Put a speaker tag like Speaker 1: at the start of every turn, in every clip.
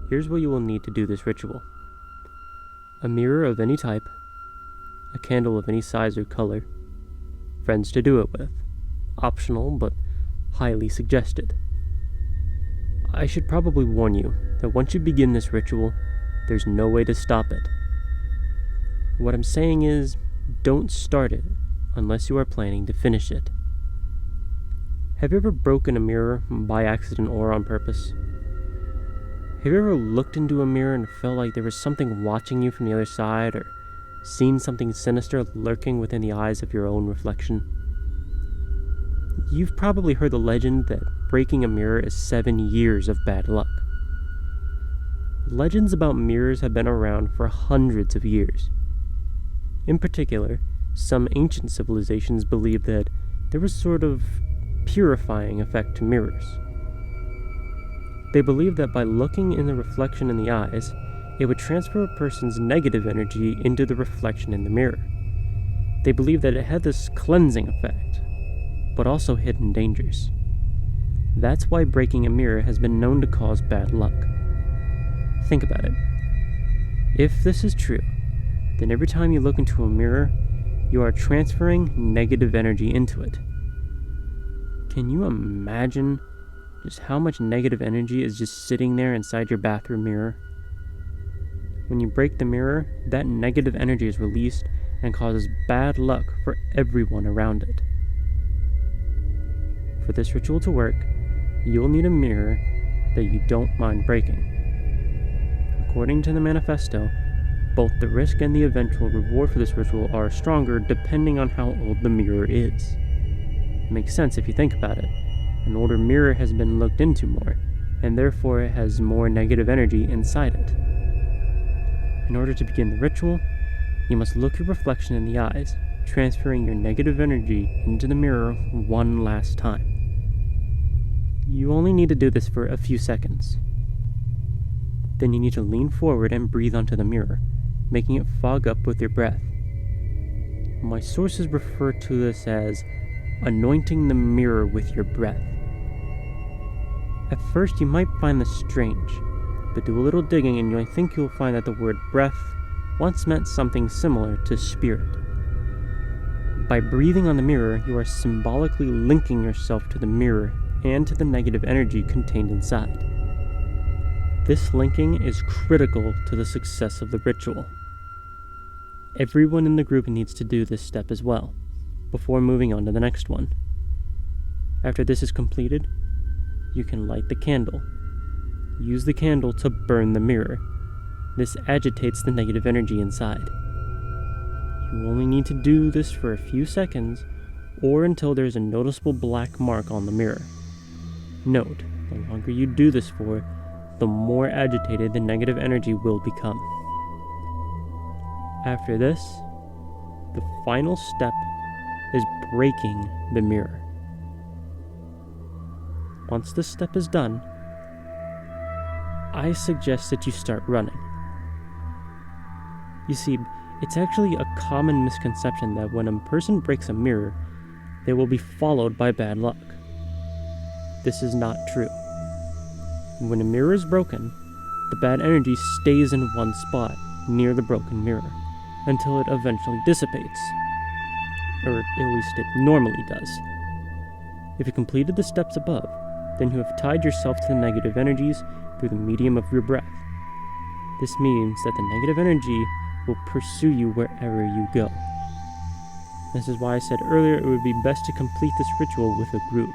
Speaker 1: here's what you will need to do this ritual. A mirror of any type, a candle of any size or color, friends to do it with, optional but highly suggested. I should probably warn you that once you begin this ritual, there's no way to stop it. What I'm saying is, don't start it unless you are planning to finish it. Have you ever broken a mirror by accident or on purpose? Have you ever looked into a mirror and felt like there was something watching you from the other side, or seen something sinister lurking within the eyes of your own reflection? You've probably heard the legend that breaking a mirror is 7 years of bad luck. Legends about mirrors have been around for hundreds of years. In particular, some ancient civilizations believed that there was sort of purifying effect to mirrors. They believed that by looking in the reflection in the eyes, it would transfer a person's negative energy into the reflection in the mirror. They believed that it had this cleansing effect, but also hidden dangers. That's why breaking a mirror has been known to cause bad luck. Think about it. If this is true, then every time you look into a mirror, you are transferring negative energy into it. Can you imagine just how much negative energy is just sitting there inside your bathroom mirror? When you break the mirror, that negative energy is released and causes bad luck for everyone around it. For this ritual to work, you'll need a mirror that you don't mind breaking. According to the manifesto, both the risk and the eventual reward for this ritual are stronger depending on how old the mirror is. It makes sense if you think about it. An older mirror has been looked into more, and therefore it has more negative energy inside it. In order to begin the ritual, you must look your reflection in the eyes, transferring your negative energy into the mirror one last time. You only need to do this for a few seconds. Then you need to lean forward and breathe onto the mirror, making it fog up with your breath. My sources refer to this as anointing the mirror with your breath. At first you might find this strange, but do a little digging and I think you'll find that the word breath once meant something similar to spirit. By breathing on the mirror, you are symbolically linking yourself to the mirror and to the negative energy contained inside. This linking is critical to the success of the ritual. Everyone in the group needs to do this step as well, before moving on to the next one. After this is completed, you can light the candle. Use the candle to burn the mirror. This agitates the negative energy inside. You only need to do this for a few seconds, or until there's a noticeable black mark on the mirror. Note, the longer you do this for, the more agitated the negative energy will become. After this, the final step is breaking the mirror. Once this step is done, I suggest that you start running. You see, it's actually a common misconception that when a person breaks a mirror, they will be followed by bad luck. This is not true. When a mirror is broken, the bad energy stays in one spot near the broken mirror until it eventually dissipates, or at least it normally does. If you completed the steps above, then you have tied yourself to the negative energies through the medium of your breath. This means that the negative energy will pursue you wherever you go. This is why I said earlier it would be best to complete this ritual with a group.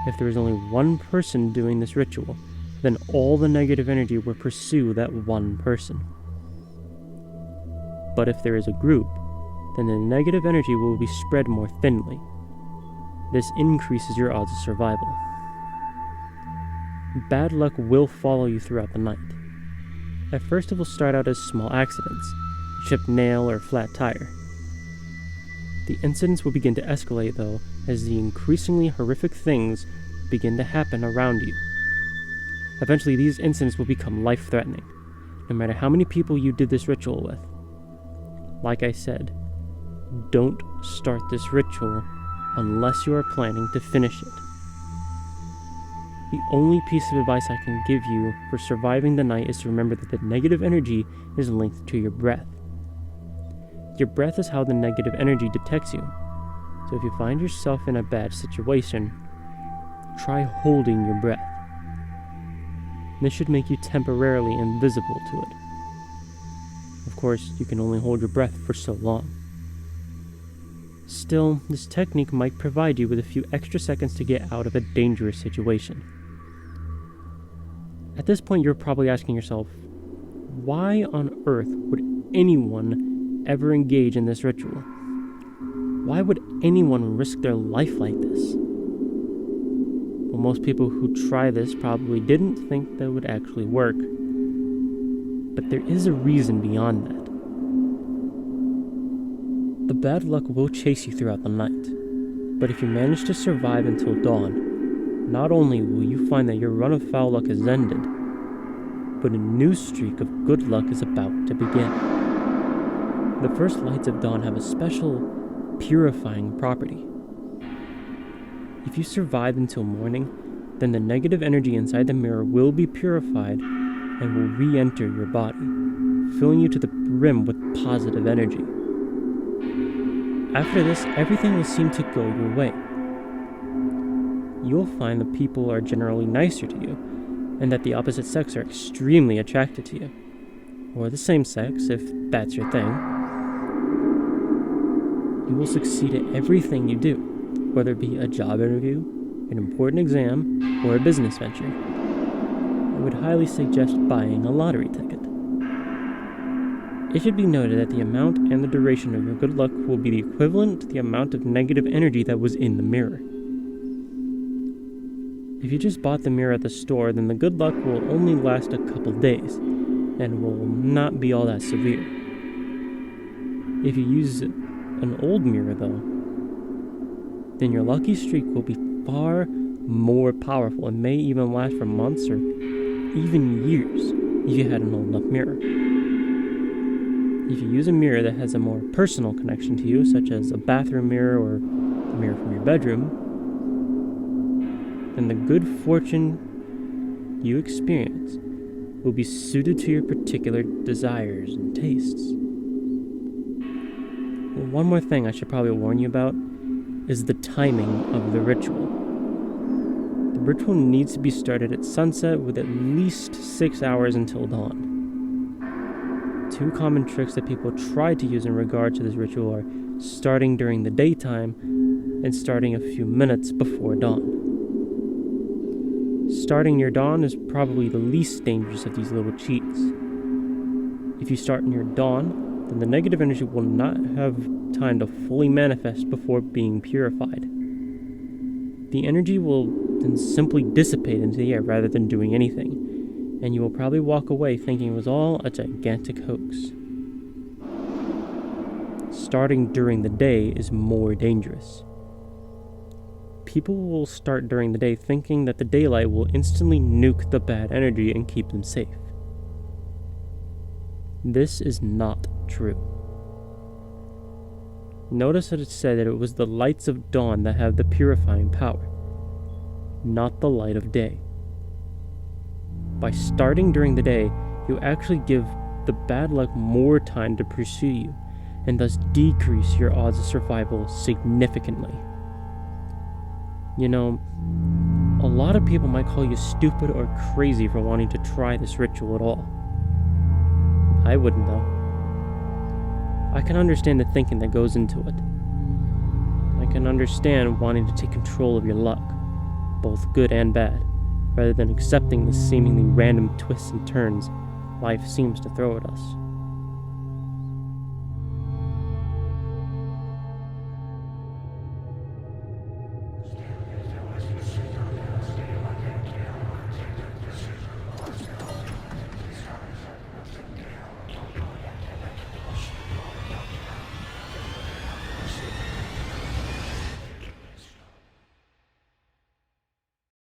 Speaker 1: If there is only one person doing this ritual, then all the negative energy will pursue that one person. But if there is a group, then the negative energy will be spread more thinly. This increases your odds of survival. Bad luck will follow you throughout the night. At first it will start out as small accidents, a chipped nail or flat tire. The incidents will begin to escalate though, as the increasingly horrific things begin to happen around you. Eventually these incidents will become life-threatening, no matter how many people you did this ritual with. Like I said, don't start this ritual unless you are planning to finish it. The only piece of advice I can give you for surviving the night is to remember that the negative energy is linked to your breath. Your breath is how the negative energy detects you. So if you find yourself in a bad situation, try holding your breath. This should make you temporarily invisible to it. Of course, you can only hold your breath for so long. Still, this technique might provide you with a few extra seconds to get out of a dangerous situation. At this point, you're probably asking yourself, why on earth would anyone ever engage in this ritual? Why would anyone risk their life like this? Well, most people who try this probably didn't think that it would actually work. But there is a reason beyond that. The bad luck will chase you throughout the night, but if you manage to survive until dawn, not only will you find that your run of foul luck has ended, but a new streak of good luck is about to begin. The first lights of dawn have a special purifying property. If you survive until morning, then the negative energy inside the mirror will be purified and will re-enter your body, filling you to the brim with positive energy. After this, everything will seem to go your way. You'll find that people are generally nicer to you, and that the opposite sex are extremely attracted to you. Or the same sex, if that's your thing. You will succeed at everything you do, whether it be a job interview, an important exam, or a business venture. I would highly suggest buying a lottery ticket. It should be noted that the amount and the duration of your good luck will be the equivalent to the amount of negative energy that was in the mirror. If you just bought the mirror at the store, then the good luck will only last a couple days, and will not be all that severe. If you use an old mirror though, then your lucky streak will be far more powerful and may even last for months or even years if you had an old enough mirror. If you use a mirror that has a more personal connection to you, such as a bathroom mirror or a mirror from your bedroom, then the good fortune you experience will be suited to your particular desires and tastes. One more thing I should probably warn you about is the timing of the ritual. The ritual needs to be started at sunset with at least 6 hours until dawn. Two common tricks that people try to use in regard to this ritual are starting during the daytime and starting a few minutes before dawn. Starting near dawn is probably the least dangerous of these little cheats. If you start near dawn, then the negative energy will not have time to fully manifest before being purified. The energy will then simply dissipate into the air rather than doing anything, and you will probably walk away thinking it was all a gigantic hoax. Starting during the day is more dangerous. People will start during the day thinking that the daylight will instantly nuke the bad energy and keep them safe. This is not true. Notice that it said that it was the lights of dawn that have the purifying power, not the light of day. By starting during the day, you actually give the bad luck more time to pursue you, and thus decrease your odds of survival significantly. You know, a lot of people might call you stupid or crazy for wanting to try this ritual at all. I wouldn't though. I can understand the thinking that goes into it. I can understand wanting to take control of your luck, both good and bad, rather than accepting the seemingly random twists and turns life seems to throw at us.